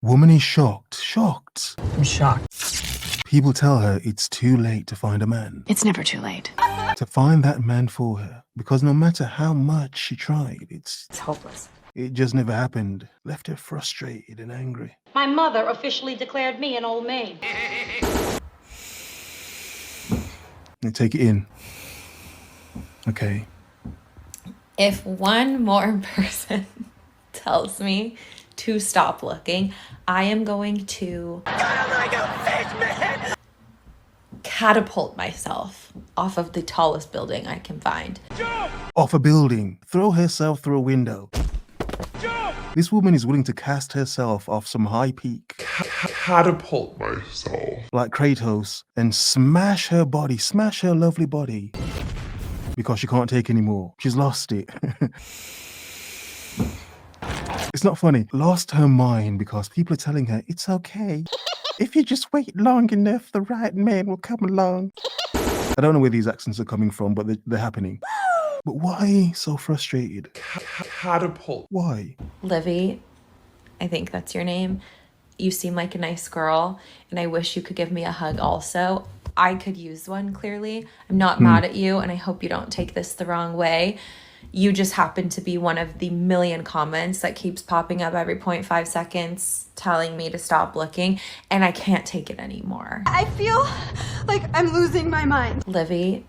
Woman is shocked. Shocked. I'm shocked. People tell her it's too late to find a man. It's never too late. To find that man for her. Because no matter how much she tried, It's hopeless. it just never happened. Left her frustrated and angry. My mother officially declared me an old maid. And take it in. Okay. If one more person tells me to stop looking, I am going to catapult myself off of the tallest building I can find. Off a building. Throw herself through a window. This woman is willing to cast herself off some high peak. Catapult myself. Like Kratos. And smash her body. Smash her lovely body. Because she can't take anymore. She's lost it. It's not funny. Lost her mind because people are telling her, it's okay. If you just wait long enough, the right man will come along. I don't know where these accents are coming from, but they're happening. But why so frustrated? Catapult. Why? Livy, I think that's your name. You seem like a nice girl, and I wish you could give me a hug also. I could use one, clearly. I'm not mad at you, and I hope you don't take this the wrong way. You just happen to be one of the million comments that keeps popping up every 0.5 seconds telling me to stop looking, and I can't take it anymore. I feel like I'm losing my mind. Livy.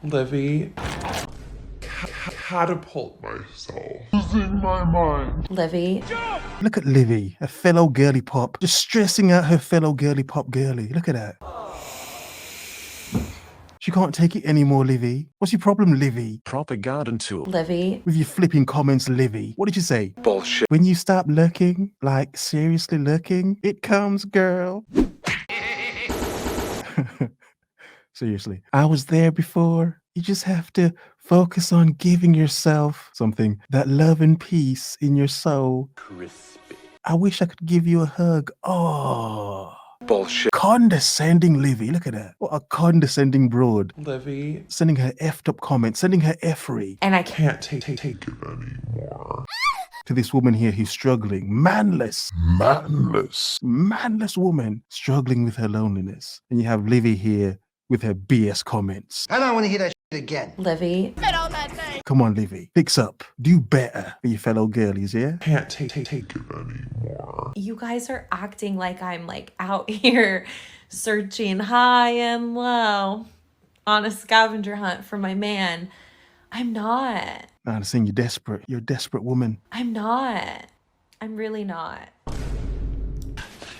Catapult myself. Losing my mind. Livy. Look at Livy, a fellow girly pop, just stressing out her fellow girly pop girly. Look at that. She can't take it anymore, Livy. What's your problem, Livy? Propaganda tool. Livy. With your flipping comments, Livy. What did you say? Bullshit. When you stop looking, like seriously looking, it comes, girl. Seriously. I was there before. You just have to focus on giving yourself something, that love and peace in your soul. Crispy. I wish I could give you a hug. Oh. Bullshit. Condescending Livy. Look at that. What a condescending broad. Livy. Sending her effed up comments, sending her effery And I Can't take it anymore. to this woman here who's struggling. Manless woman struggling with her loneliness. And you have Livy here with her BS comments. I don't want to hear that shit again. Livy. Come on, Livy. Fix up. Do better for your fellow girlies, yeah? Can't take it anymore. You guys are acting like I'm like out here searching high and low on a scavenger hunt for my man. I'm not. I'm saying you're desperate. You're a desperate woman. I'm not. I'm really not.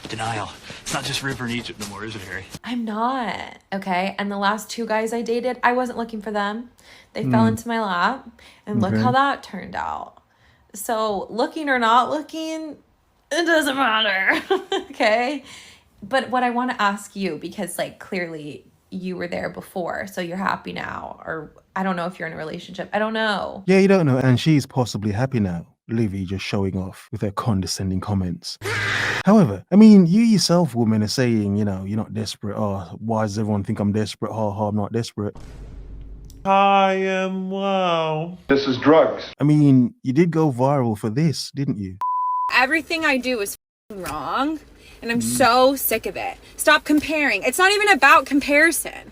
Denial. It's not just River in Egypt no more, is it, Harry? I'm not. Okay. And the last two guys I dated, I wasn't looking for them. They fell into my lap. And look how that turned out. So looking or not looking, it doesn't matter. Okay. But what I want to ask you, because like clearly you were there before, so you're happy now, or I don't know if you're in a relationship. I don't know. Yeah, you don't know. And she's possibly happy now. Livy just showing off with her condescending comments. However, I mean, you yourself, woman, are saying, you know, you're not desperate. Oh, why does everyone think I'm desperate? Ha ha, I'm not desperate. I am low. This is drugs. I mean, you did go viral for this, didn't you? Everything I do is wrong, and I'm so sick of it. Stop comparing. It's not even about comparison.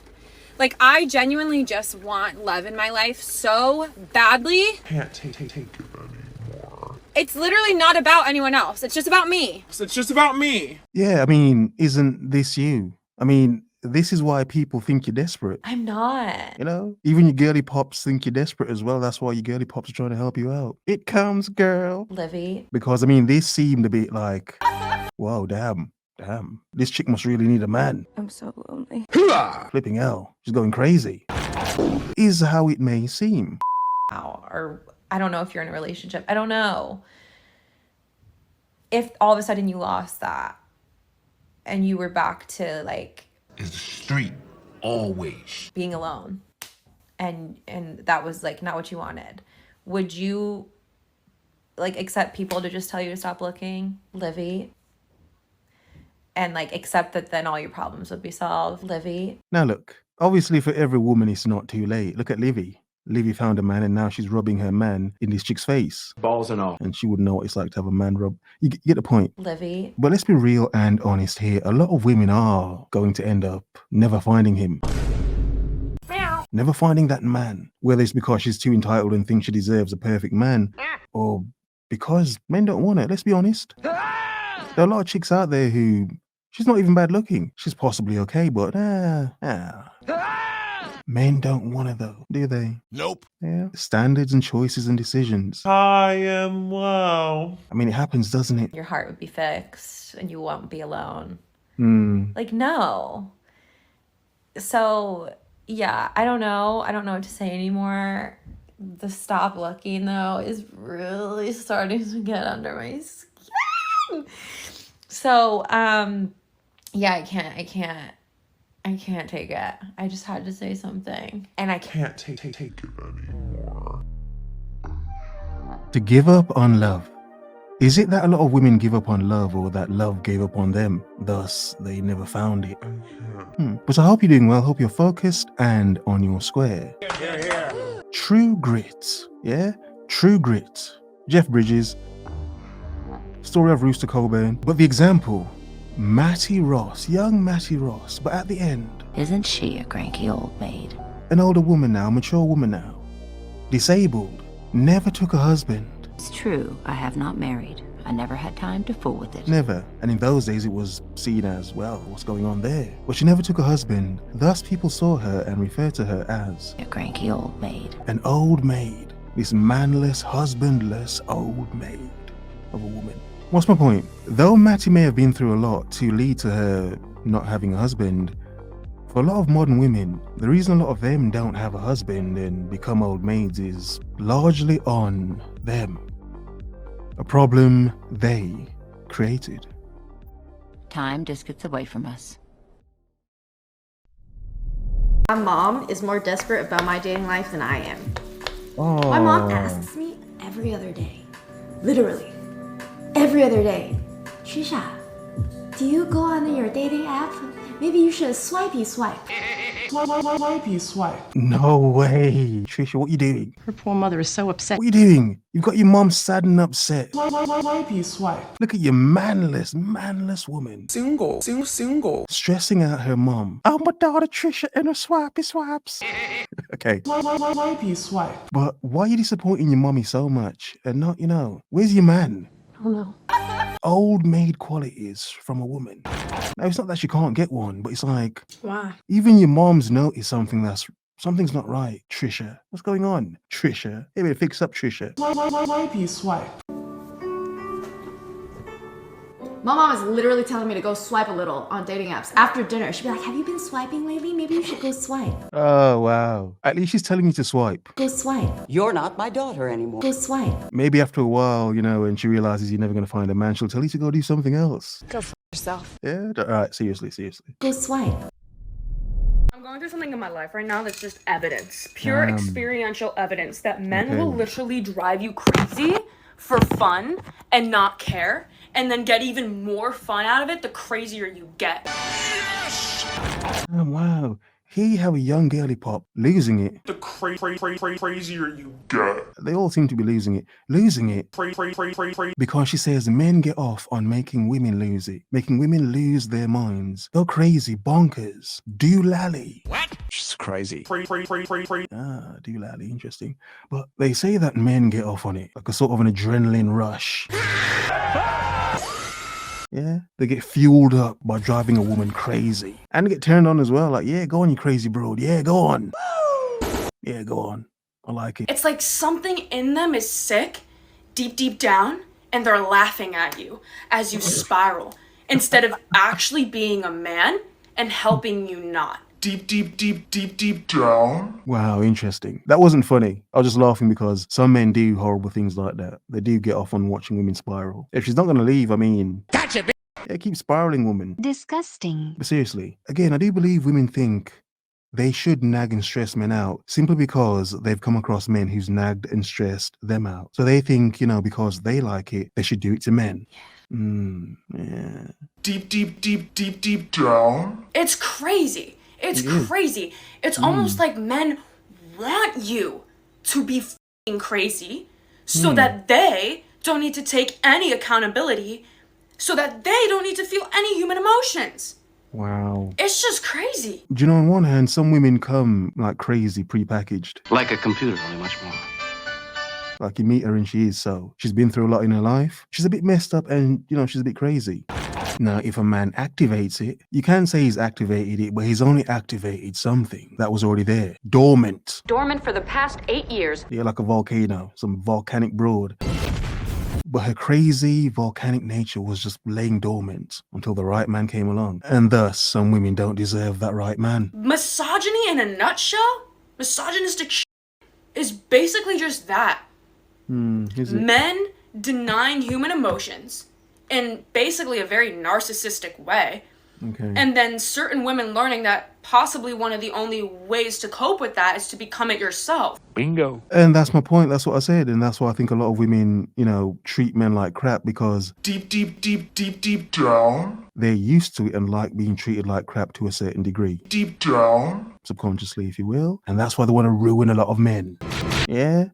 Like, I genuinely just want love in my life so badly. Can't take it anymore. It's literally not about anyone else. It's just about me. It's just about me. Yeah, I mean, isn't this you? I mean, this is why people think you're desperate. I'm not. You know, even your girly pops think you're desperate as well. That's why your girly pops are trying to help you out. It comes, girl. Livy. Because, I mean, this seemed a bit like, whoa, damn. This chick must really need a man. I'm so lonely. Flipping hell. She's going crazy. Is how it may seem. Or I don't know if you're in a relationship. I don't know. If all of a sudden you lost that and you were back to like Is the street always being alone and that was like not what you wanted, would you like accept people to just tell you to stop looking, Livy? And like accept that then all your problems would be solved, Livy? Now look, obviously for every woman it's not too late. Look at Livy. Livy found a man and now she's rubbing her man in this chick's face. Balls and all. And she wouldn't know what it's like to have a man rub. You get the point. Livy. But let's be real and honest here. A lot of women are going to end up never finding him. Never finding that man. Whether it's because she's too entitled and thinks she deserves a perfect man, or because men don't want it. Let's be honest. There are a lot of chicks out there who, she's not even bad looking. She's possibly okay, but men don't want her though, do they? Nope. Yeah. Standards and choices and decisions. I am well. I mean, it happens, doesn't it? Your heart would be fixed and you won't be alone. Mm. No. So, yeah, I don't know. I don't know what to say anymore. The stop looking, though, is really starting to get under my skin. So, yeah, I can't take it. I just had to say something. And I can't take it anymore. To give up on love. Is it that a lot of women give up on love, or that love gave up on them? Thus, they never found it. But I hope you're doing well. Hope you're focused and on your square. True grit. Yeah? True grit. Jeff Bridges. Story of Rooster Coburn. But the example, Mattie Ross. Young Mattie Ross. But at the end, isn't she a cranky old maid? An older woman now, mature woman now. Disabled. Never took a husband. It's true, I have not married. I never had time to fool with it. Never. And in those days it was seen as, well, what's going on there? But she never took a husband. Thus people saw her and referred to her as a cranky old maid. An old maid. This manless, husbandless old maid of a woman. What's my point? Though Mattie may have been through a lot to lead to her not having a husband, for a lot of modern women, the reason a lot of them don't have a husband and become old maids is largely on them. A problem they created. Time just gets away from us. My mom is more desperate about my dating life than I am. Oh. My mom asks me every other day, literally, every other day, Trisha, do you go on your dating app? Maybe you should swipey swipe. Swipey swipe. No way. Trisha, what you doing? Her poor mother is so upset. What you doing? You've got your mom sad and upset. Swipey swipe. Look at your manless woman. Single. Stressing out her mom. Oh, my daughter Trisha and her swipey swipes. Okay. Swipey swipe. But why are you disappointing your mommy so much? And not, where's your man? I don't know. Old maid qualities from a woman. Now, it's not that she can't get one, but it's like, Why? even your mom's noticed something's not right. Trisha, what's going on? Trisha, hey, better fix up, Trisha. Swipey swipe. My mom is literally telling me to go swipe a little on dating apps. After dinner, she'd be like, have you been swiping lately? Maybe you should go swipe. Oh, wow. At least she's telling you to swipe. Go swipe. You're not my daughter anymore. Go swipe. Maybe after a while, when she realizes you're never going to find a man, she'll tell you to go do something else. Go f yourself. Yeah? All right, seriously. Go swipe. I'm going through something in my life right now that's just evidence. Pure experiential evidence that men will literally drive you crazy for fun and not care, and then get even more fun out of it the crazier you get. Oh, wow. Here you have a young girly pop losing it. The crazier you get. They all seem to be losing it. Losing it. Because she says men get off on making women lose it. Making women lose their minds. Go crazy, bonkers, doolally. What? She's crazy. Ah, doolally, interesting. But they say that men get off on it, like a sort of an adrenaline rush. Yeah, they get fueled up by driving a woman crazy. And they get turned on as well, like, yeah, go on, you crazy broad. Yeah, go on. Yeah, go on. I like it. It's like something in them is sick, deep down, and they're laughing at you as you spiral, instead of actually being a man and helping you not. Deep down. Wow, interesting. That wasn't funny. I was just laughing because some men do horrible things like that. They do get off on watching women spiral. If she's not going to leave, gotcha, bitch. Yeah, keep spiraling, woman. Disgusting. But seriously, again, I do believe women think they should nag and stress men out simply because they've come across men who's nagged and stressed them out. So they think, because they like it, they should do it to men. Yeah. Deep down. It's crazy. It's crazy. It's almost like men want you to be f***ing crazy so that they don't need to take any accountability, so that they don't need to feel any human emotions. Wow. It's just crazy. Do you know, on one hand, some women come like crazy prepackaged. Like a computer, only much more. Like you meet her and she is so. She's been through a lot in her life. She's a bit messed up and, you know, she's a bit crazy. Now, if a man activates it, you can say he's activated it, but he's only activated something that was already there. Dormant. Dormant for the past 8 years. Yeah, like a volcano, some volcanic broad. But her crazy volcanic nature was just laying dormant until the right man came along. And thus, some women don't deserve that right man. Misogyny in a nutshell, misogynistic shit, is basically just that. Is it? Men denying human emotions in basically a very narcissistic way. Okay. And then certain women learning that possibly one of the only ways to cope with that is to become it yourself. Bingo. And that's my point. That's what I said. And that's why I think a lot of women, you know, treat men like crap because Deep down. they're used to it and like being treated like crap to a certain degree. Deep down. Subconsciously, if you will. And that's why they want to ruin a lot of men. Yeah.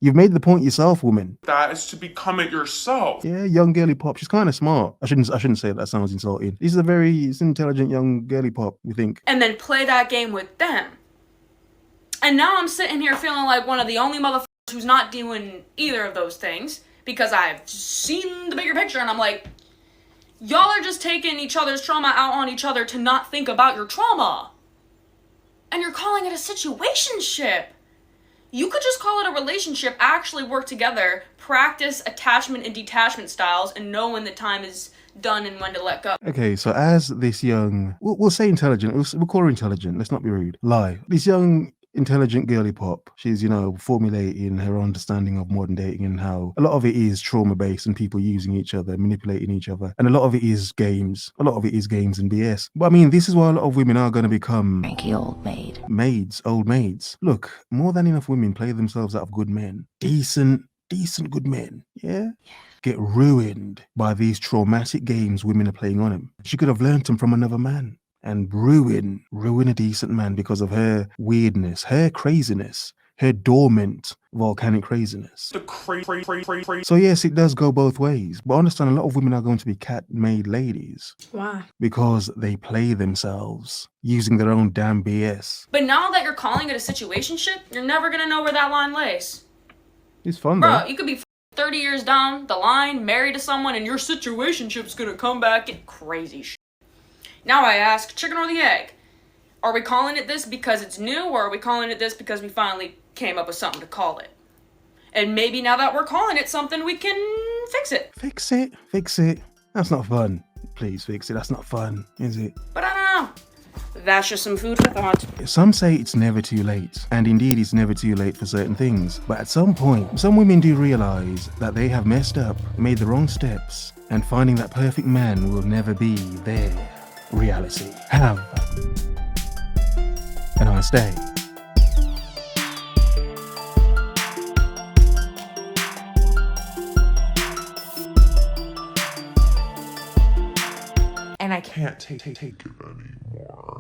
You've made the point yourself, woman. That is to become it yourself. Yeah, young girly pop. She's kind of smart. I shouldn't say that. That sounds insulting. She's a very intelligent young girly pop, we think. And then play that game with them. And now I'm sitting here feeling like one of the only motherfuckers who's not doing either of those things because I've seen the bigger picture and I'm like, y'all are just taking each other's trauma out on each other to not think about your trauma. And you're calling it a situationship. You could just call it a relationship, actually work together, practice attachment and detachment styles, and know when the time is done and when to let go. Okay, so as this young, we'll say intelligent, we'll call her intelligent, let's not be rude. Lie. This young, intelligent girly pop, she's, you know, formulating her understanding of modern dating and how a lot of it is trauma-based and people using each other, manipulating each other. And a lot of it is games. A lot of it is games and BS. But I mean, this is why a lot of women are going to become Cranky old maid. maids, old maids. Look, more than enough women play themselves out of good men. Decent good men. Yeah? Get ruined by these traumatic games women are playing on him. She could have learnt them from another man and ruin a decent man because of her weirdness, her craziness, her dormant volcanic craziness. The crazy. So yes, it does go both ways. But understand, a lot of women are going to be cat-made ladies. Why? Because they play themselves using their own damn BS. But now that you're calling it a situationship, you're never gonna know where that line lays. It's fun, Bro, though. you could be 30 years down the line, married to someone, and your situationship's gonna come back and crazy shit. Now I ask, chicken or the egg? Are we calling it this because it's new, or are we calling it this because we finally came up with something to call it? And maybe now that we're calling it something, we can fix it. Fix it. That's not fun. Please fix it. That's not fun, is it? But I don't know. That's just some food for thought. Some say it's never too late, and indeed it's never too late for certain things. But at some point, some women do realize that they have messed up, made the wrong steps, and finding that perfect man will never be their reality. Have a nice day. And I Can't take it anymore.